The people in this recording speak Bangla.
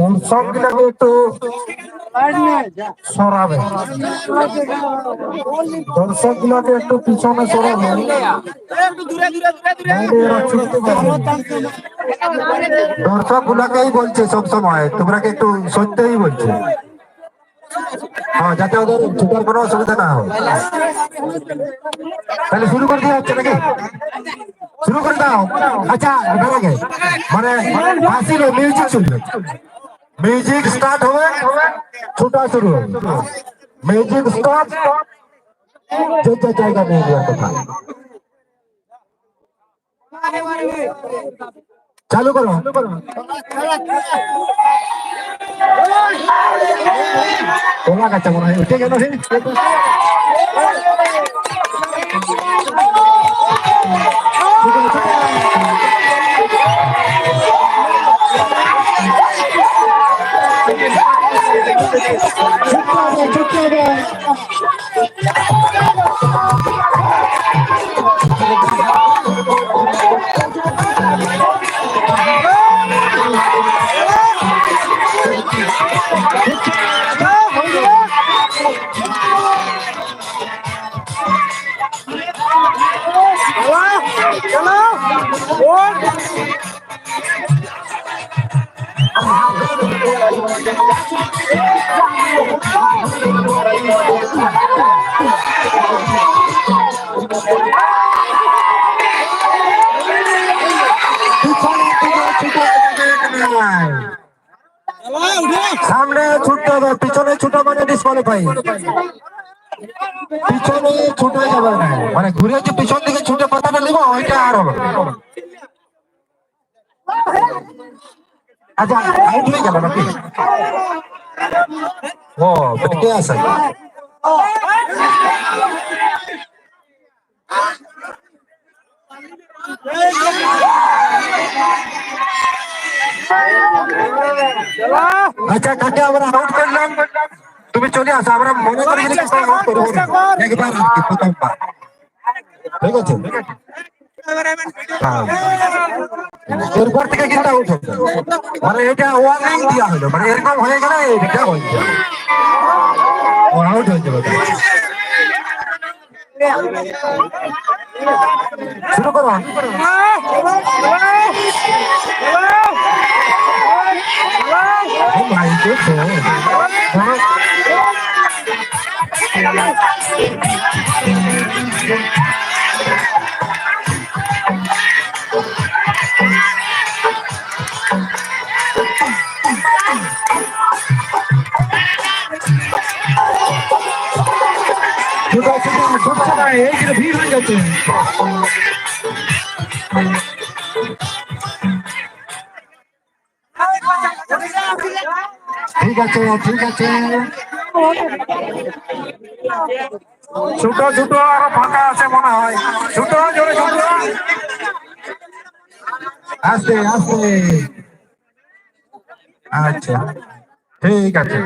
দর্শক গুলাকে একটু সরাবে, দর্শক গুলাকে একটু পিছনে সরাবে, দর্শক গুলাকেই বলছে সবসময় তোমরা একটু সত্যই বলছে, হ্যাঁ, যাতে ওদের ছুটার কোনো অসুবিধা না হয়। তাহলে শুরু করে দেওয়া হচ্ছে নাকি? শুরু করে দাও। আচ্ছা, এটার আগে মানে আসিল মিউজিক শুনবে, মিউজিক স্টার্ট হবে, ছোটা শুরু হবে, মিউজিক স্টপ, যে যে জায়গা নিয়ে যাওয়ার কথা চালু করো। তোমার কাছে মনে হয় উঠে গেল। সামনে ছুটতে হবে, পিছনে ছুটা মানে ডিসকোয়ালিফাই, পিছনে ছুটে যাবে না, মানে ঘুরে যে পিছন দিকে ছুটে পাতাটা নিব ওইটা আর হবে। আচ্ছা, আউট হয়ে গেল নাকি? ও কে আছে? আচ্ছা, কাকে আমরা আউট করলাম, তুমি চলে আসো, আমরা মনে করি একবার আর কি, প্রথমবার, ঠিক আছে? এরপর থেকে কিন্তু আউট হবে, মানে এটা ওয়ার্নিং দেওয়া হলো, মানে এরকম হয়ে গেলে এটা হয়ে যাবে, আউট হয়ে যাবে। শুরু করো। ভাই দেখো ভিড় হয়ে যাচ্ছে। ঠিক আছে, ঠিক আছে, ছোট ছোট আরো ফাঁকা আছে মনে হয়, ছোট জোরে ছোট, আস্তে আস্তে, আচ্ছা ঠিক আছে।